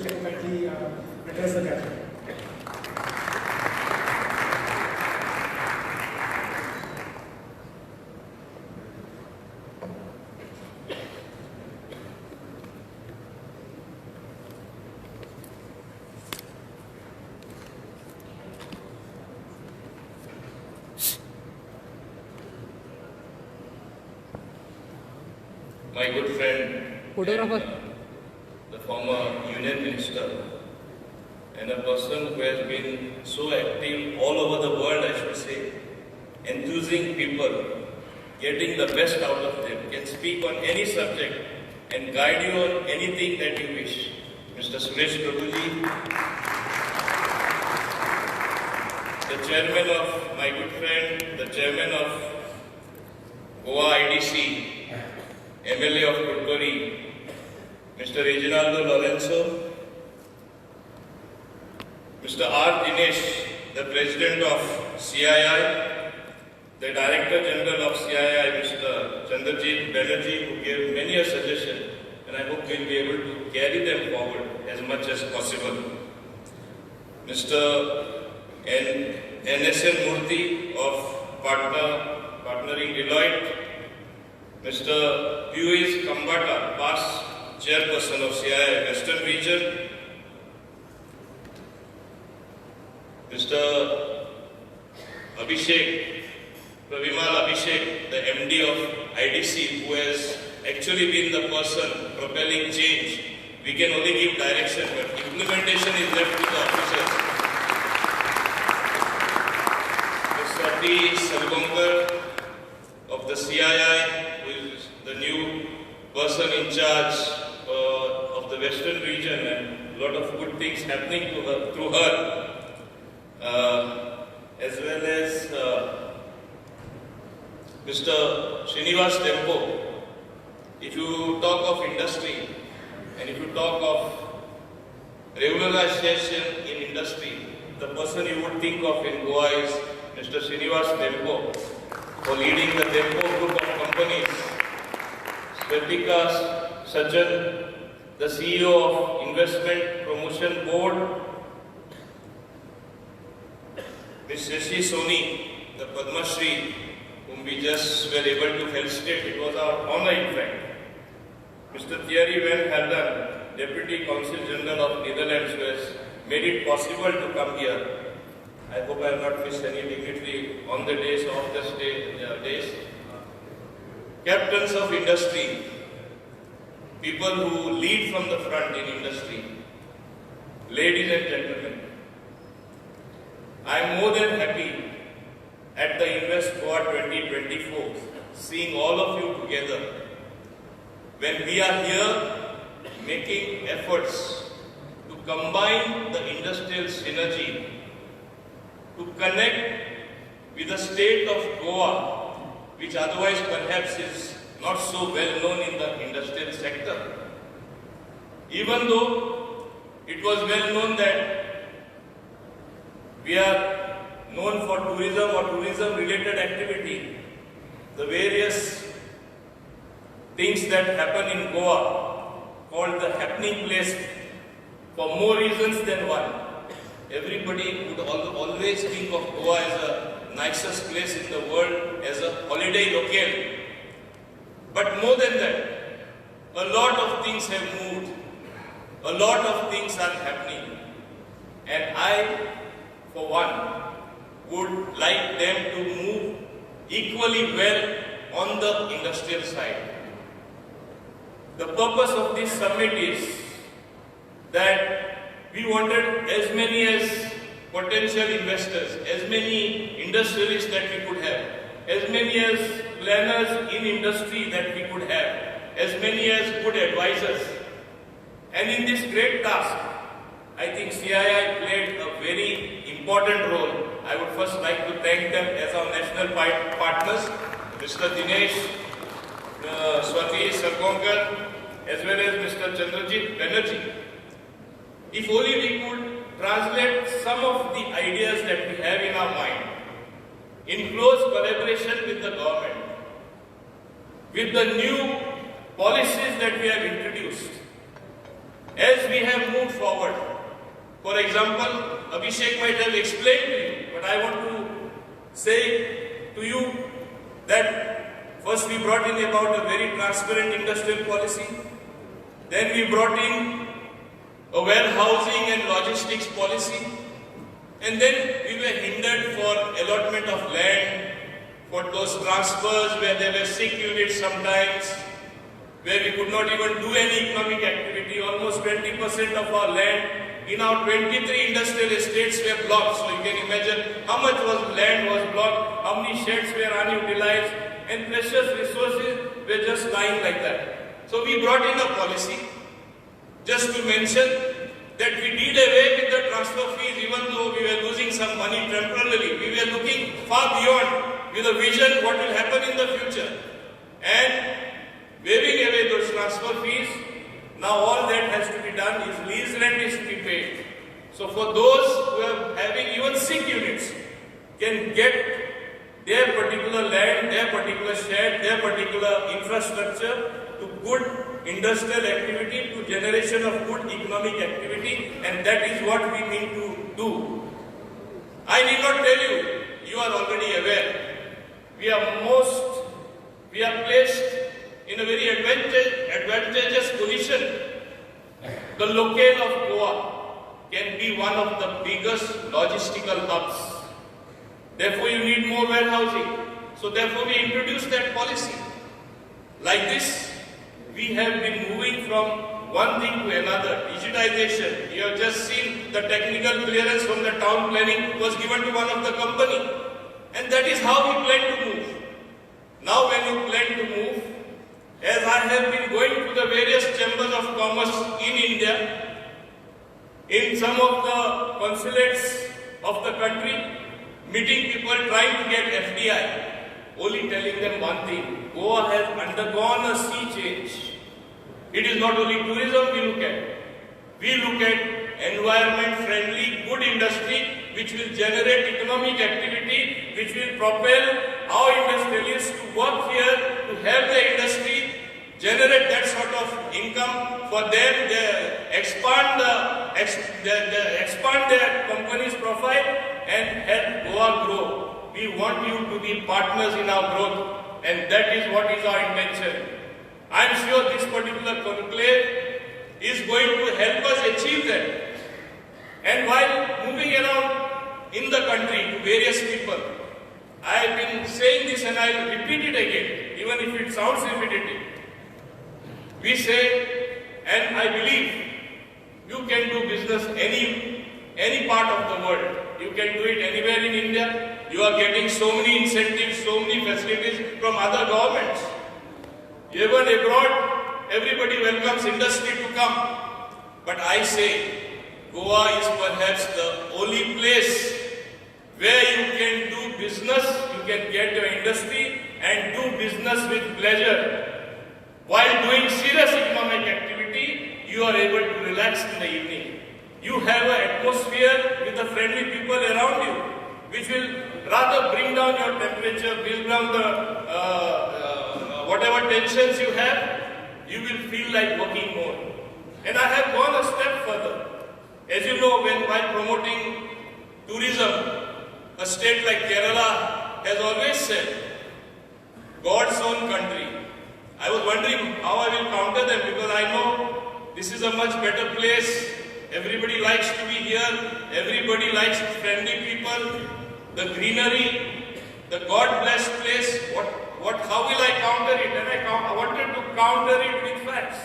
can kindly address the gathering. My good friend, photographer, the former Union Minister, and a person who has been so active all over the world, I should say, enthusing people, getting the best out of them, can speak on any subject and guide you on anything that you wish. Mr. Suresh Prabhuji, the chairman of my good friend, the chairman of Goa IDC, MLA of Kudkori, Mr. Reginaldo Lorenzo, Mr. R. Dinesh, the president of CII, the director general of CII, Mr. Chandrajit Banerjee, who gave many a suggestion, and I hope we'll be able to carry them forward as much as possible. Mr. NSN Murthy of Partnering Deloitte, Mr. Piyush Kambata, past chairperson of CII Western Region, Mr. Abhishek, Pravimal Abhishek, the MD of IDC, who has actually been the person propelling change. We can only give direction, but implementation is left to the officers. Mr. T. Sargonkar of the CII, the new person in charge of the Western region, and a lot of good things happening through her, as well as Mr. Srinivas Tempo. If you talk of industry and if you talk of regularization in industry, the person you would think of in Goa is Mr. Srinivas Tempo, for leading the Tempo group of companies. Svetika Sajjan, the CEO of Investment Promotion Board, Ms. Shashi Soni, the Padma Shri, whom we just were able to felicitate. It was our honor, in fact. Mr. Thierry Van Helden, Deputy Consul General of Netherlands, who has made it possible to come here. I hope I have not missed any dignitary on the days of the days. Captains of industry, people who lead from the front in industry, ladies and gentlemen, I am more than happy at the Invest Goa 2024, seeing all of you together, when we are here making efforts to combine the industrial synergy, to connect with the state of Goa, which otherwise perhaps is not so well known in the industrial sector. Even though it was well known that we are known for tourism or tourism related activity, the various things that happen in Goa, called the happening place, for more reasons than one. Everybody would always think of Goa as the nicest place in the world, as a holiday locale. But more than that, a lot of things have moved. A lot of things are happening. And I, for one, would like them to move equally well on the industrial side. The purpose of this summit is that we wanted as many as potential investors, as many industrialists that we could have, as many as planners in industry that we could have, as many as good advisors. And in this great task, I think CII played a very important role. I would first like to thank them as our national partners, Mr. Dinesh, Swati Sargonkar, as well as Mr. Chandrajit Banerjee. If only we could translate some of the ideas that we have in our mind in close collaboration with the government, with the new policies that we have introduced, as we have moved forward. For example, Abhishek might have explained to you, but I want to say to you that first we brought in about a very transparent industrial policy. Then we brought in a warehousing and logistics policy. And then we were hindered for allotment of land, for those transfers where there were sick units sometimes, where we could not even do any economic activity. Almost 20% of our land in our 23 industrial estates were blocked. So you can imagine how much land was blocked, how many sheds were unutilized, and precious resources were just lying like that. So we brought in a policy, just to mention that we did away with the transfer fees even though we were losing some money temporarily. We were looking far beyond with a vision what will happen in the future. And waiving away those transfer fees, now all that has to be done is lease rent is to be paid. So for those who are having even sick units, can get their particular land, their particular shed, their particular infrastructure to good industrial activity, to generation of good economic activity, and that is what we mean to do. I need not tell you, you are already aware. We are placed in a very advantageous position. The locale of Goa can be one of the biggest logistical hubs. Therefore, you need more warehousing. So therefore, we introduced that policy. Like this, we have been moving from one thing to another. Digitization. You have just seen the technical clearance from the town planning was given to one of the company. And that is how we plan to move. Now when you plan to move, as I have been going to the various chambers of commerce in India, in some of the consulates of the country, meeting people trying to get FDI, only telling them one thing: Goa has undergone a sea change. It is not only tourism we look at. We look at environment-friendly, good industry which will generate economic activity, which will propel our industrialists to work here, to have the industry, generate that sort of income for them, expand their company's profile and help Goa grow. We want you to be partners in our growth, and that is what is our intention. I am sure this particular conclave is going to help us achieve that. And while moving around in the country to various people, I have been saying this and I will repeat it again, even if it sounds repetitive. We say, and I believe, you can do business any part of the world. You can do it anywhere in India. You are getting so many incentives, so many facilities from other governments. Even abroad, everybody welcomes industry to come. But I say, Goa is perhaps the only place where you can do business, you can get your industry and do business with pleasure. While doing serious economic activity, you are able to relax in the evening. You have an atmosphere with the friendly people around you, which will rather bring down your temperature, bring down the whatever tensions you have. You will feel like working more. And I have gone a step further. As you know, while promoting tourism, a state like Kerala has always said, God's own country. I was wondering how I will counter them, because I know this is a much better place. Everybody likes to be here. Everybody likes friendly people. The greenery, the God-blessed place. How will I counter it? And I wanted to counter it with facts.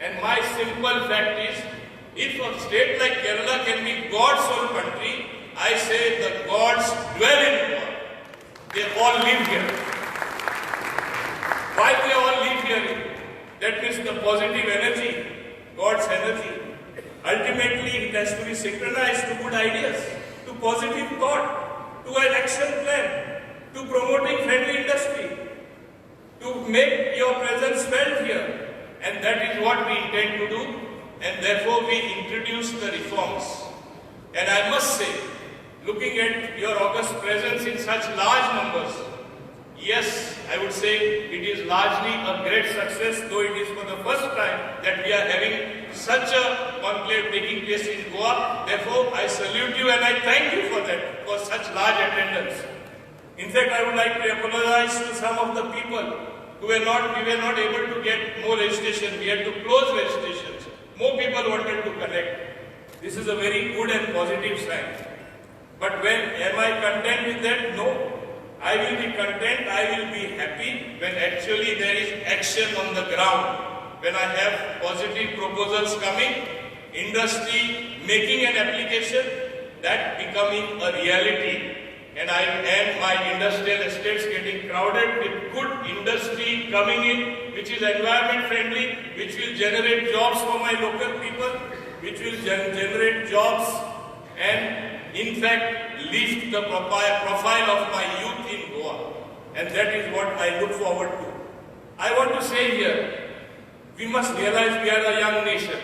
And my simple fact is, if a state like Kerala can be God's own country, I say the gods dwell in Goa. They all live here. Why they all live here? That means the positive energy, God's energy. Ultimately, it has to be synchronized to good ideas, to positive thought, to an action plan, to promoting friendly industry, to make your presence felt here. And that is what we intend to do. And therefore, we introduce the reforms. And I must say, looking at your august presence in such large numbers, yes, I would say it is largely a great success, though it is for the first time that we are having such a conclave taking place in Goa. Therefore, I salute you and I thank you for that, for such large attendance. In fact, I would like to apologize to some of the people who we were not able to get more registration. We had to close registrations. More people wanted to connect. This is a very good and positive sign. But am I content with that? No. I will be content, I will be happy when actually there is action on the ground. When I have positive proposals coming, industry making an application, that becoming a reality. And my industrial estates getting crowded with good industry coming in, which is environment friendly, which will generate jobs for my local people, which will generate jobs and in fact lift the profile of my youth in Goa. And that is what I look forward to. I want to say here, we must realize we are a young nation.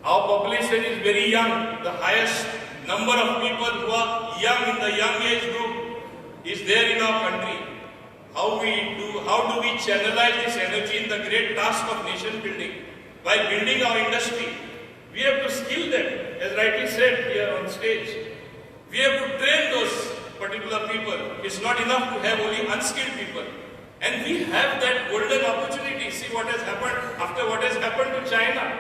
Our population is very young. The highest number of people who are young in the young age group is there in our country. How do we channelize this energy in the great task of nation building? By building our industry, we have to skill them, as rightly said here on stage. We have to train those particular people. It's not enough to have only unskilled people. And we have that golden opportunity. See what has happened after what has happened to China.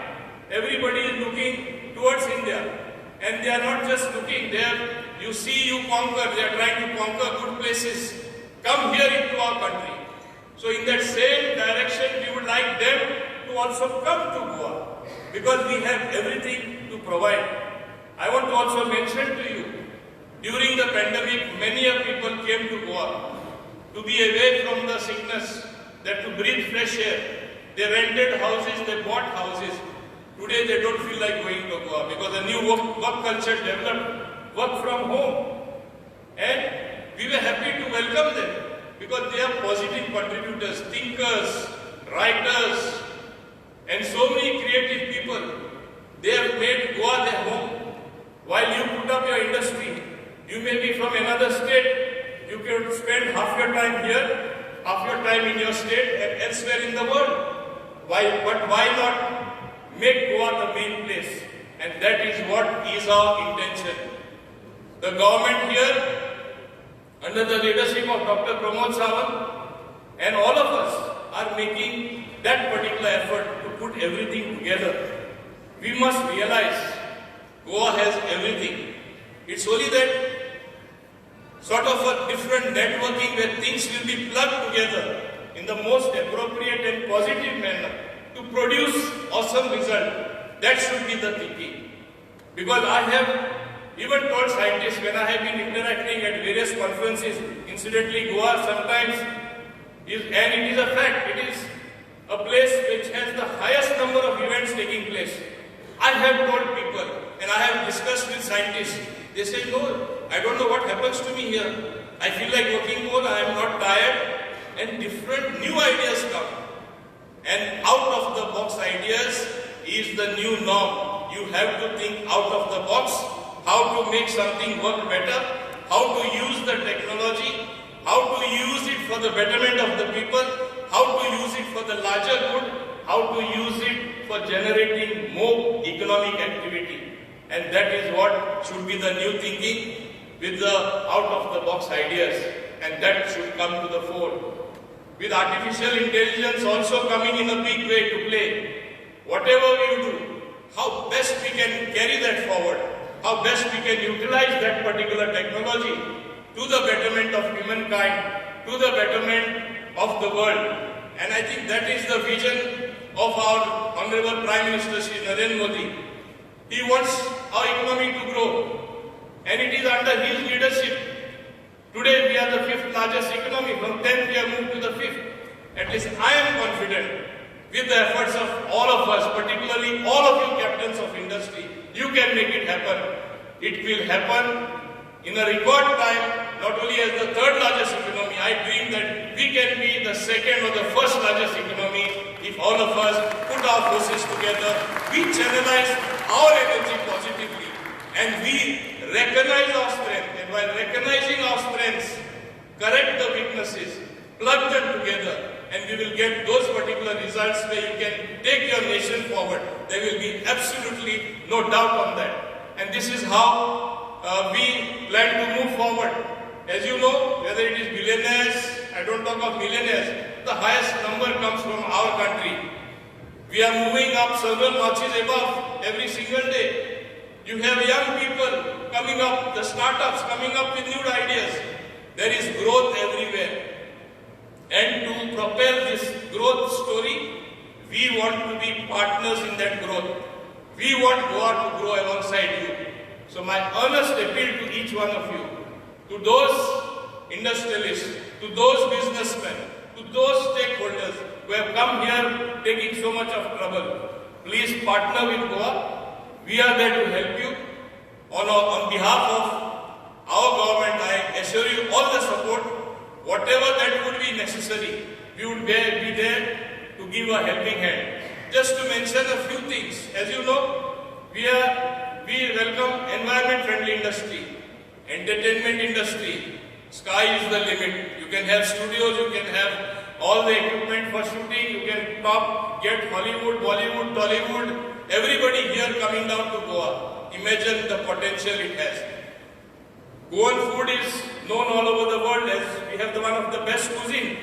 Everybody is looking towards India. And they are not just looking there. You see, you conquer. They are trying to conquer good places. Come here into our country. So in that same direction, we would like them to also come to Goa. Because we have everything to provide. I want to also mention to you, during the pandemic, many people came to Goa to be away from the sickness, that to breathe fresh air. They rented houses, they bought houses. Today they don't feel like going to Goa because a new work culture developed, work from home. And we were happy to welcome them because they are positive contributors, thinkers, writers, and so many creative people. They have made Goa their home. While you put up your industry, you may be from another state, you can spend half your time here, half your time in your state and elsewhere in the world. But why not make Goa the main place? And that is what is our intention. The government here, under the leadership of Dr. Pramod Sawant, and all of us are making that particular effort to put everything together. We must realize Goa has everything. It's only that sort of a different networking where things will be plugged together in the most appropriate and positive manner to produce awesome result. That should be the thinking. Because I have even told scientists when I have been interacting at various conferences, incidentally Goa sometimes is, and it is a fact, it is a place which has the highest number of events taking place. I have told people and I have discussed with scientists. They say, no, I don't know what happens to me here. I feel like working more, I am not tired. And different new ideas come. And out of the box ideas is the new norm. You have to think out of the box, how to make something work better, how to use the technology, how to use it for the betterment of the people, how to use it for the larger good, how to use it for generating more economic activity. And that is what should be the new thinking with the out-of-the-box ideas. And that should come to the fore. With artificial intelligence also coming in a big way to play. Whatever we do, how best we can carry that forward, how best we can utilize that particular technology to the betterment of humankind, to the betterment of the world. And I think that is the vision of our Honorable Prime Minister Shri Narendra Modi. He wants our economy to grow, and it is under his leadership. Today we are the 5th largest economy. From 10th we have moved to the 5th. At least I am confident with the efforts of all of us, particularly all of you captains of industry, you can make it happen. It will happen in a record time, not only as the 3rd largest economy. I dream that we can be the 2nd or the 1st largest economy if all of us put our forces together, we channelize our energy positively, and we recognize our strength. And while recognizing our strengths, correct the weaknesses, plug them together, and we will get those particular results where you can take your nation forward. There will be absolutely no doubt on that. And this is how we plan to move forward. As you know, whether it is billionaires, I don't talk of millionaires, the highest number comes from our country. We are moving up several notches above every single day. You have young people coming up, the startups coming up with new ideas. There is growth everywhere. And to propel this growth story, we want to be partners in that growth. We want Goa to grow alongside you. So my earnest appeal to each one of you, to those industrialists, to those businessmen, to those stakeholders who have come here taking so much of trouble, please partner with Goa. We are there to help you. On behalf of our government, I assure you all the support. Whatever that would be necessary, we would be there to give a helping hand. Just to mention a few things, as you know, we welcome environment-friendly industry, entertainment industry. Sky is the limit. You can have studios, you can have all the equipment for shooting, you can get Hollywood, Bollywood, Tollywood, everybody here coming down to Goa. Imagine the potential it has. Goan food is known all over the world as we have one of the best cuisine.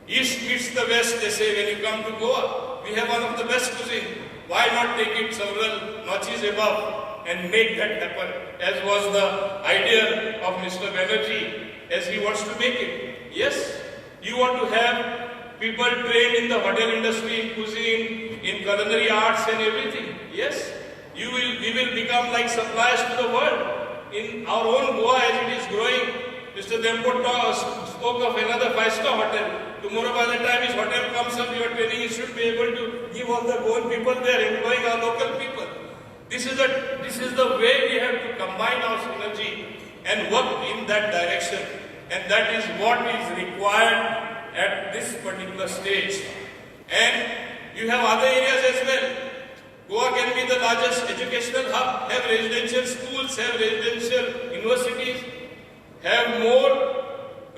East meets the west, they say, when you come to Goa. We have one of the best cuisine. Why not take it several notches above and make that happen, as was the idea of Mr. Banerjee, as he wants to make it. Yes, you want to have people trained in the hotel industry, in cuisine, in culinary arts and everything. Yes, we will become like suppliers to the world. In our own Goa, as it is growing, Mr. Dempo spoke of another 5-star hotel. Tomorrow, by the time his hotel comes up, your training, you should be able to give all the Goan people there, employing our local people. This is the way we have to combine our synergy and work in that direction. And that is what is required at this particular stage. And you have other areas as well. Goa can be the largest educational hub, have residential schools, have residential universities, have more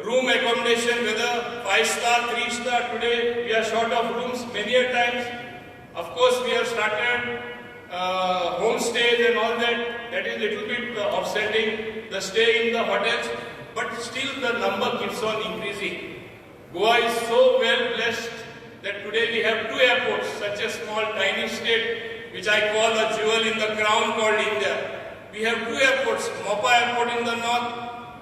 room accommodation, whether 5-star, 3-star. Today we are short of rooms many a times. Of course, we have started homestays and all that. That is a little bit offsetting the stay in the hotels, but still the number keeps on increasing. Goa is so well blessed that today we have 2 airports, such a small tiny state, which I call a jewel in the crown called India. We have 2 airports, Mopa Airport in the north,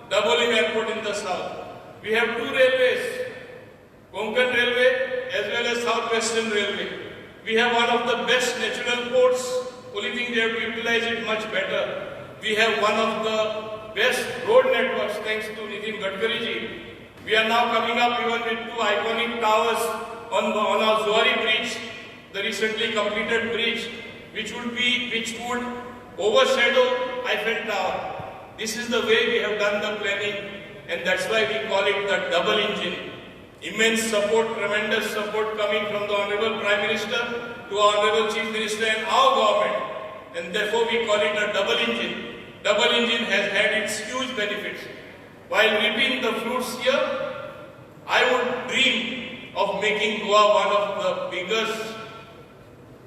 Dabolim Airport in the south. We have 2 railways, Konkan Railway as well as Southwestern Railway. We have one of the best natural ports, only thing they have to utilize it much better. We have one of the best road networks thanks to Nitin Gadkari ji. We are now coming up even with 2 iconic towers on our Zuari Bridge, the recently completed bridge, which would overshadow Eiffel Tower. This is the way we have done the planning, and that's why we call it the double engine. Immense support, tremendous support coming from the Honorable Prime Minister to our Honorable Chief Minister and our government, and therefore we call it a double engine. Double engine has had its huge benefits. While reaping the fruits here, I would dream of making Goa one of the biggest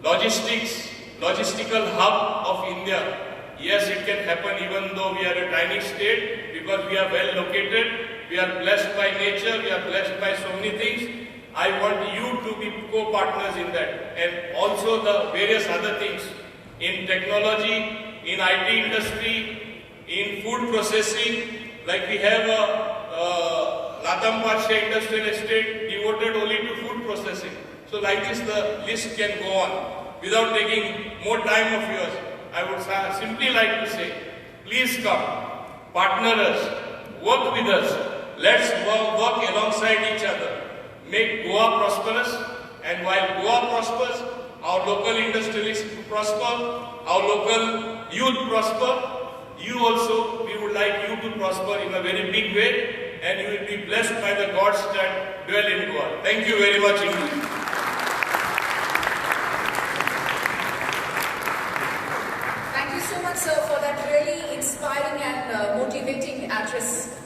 logistical hub of India. Yes, it can happen even though we are a tiny state, because we are well located, we are blessed by nature, we are blessed by so many things. I want you to be co-partners in that, and also the various other things in technology, in IT industry, in food processing, like we have a Latam Patshe industrial estate devoted only to food processing. So like this the list can go on. Without taking more time of yours, I would simply like to say, please come, partner us, work with us, let's work alongside each other, make Goa prosperous, and while Goa prospers, our local industrialists prosper, our local youth prosper, you also, we would like you to prosper in a very big way, and you will be blessed by the gods that dwell in Goa. Thank you very much indeed. Thank you so much, sir, for that really inspiring and motivating address.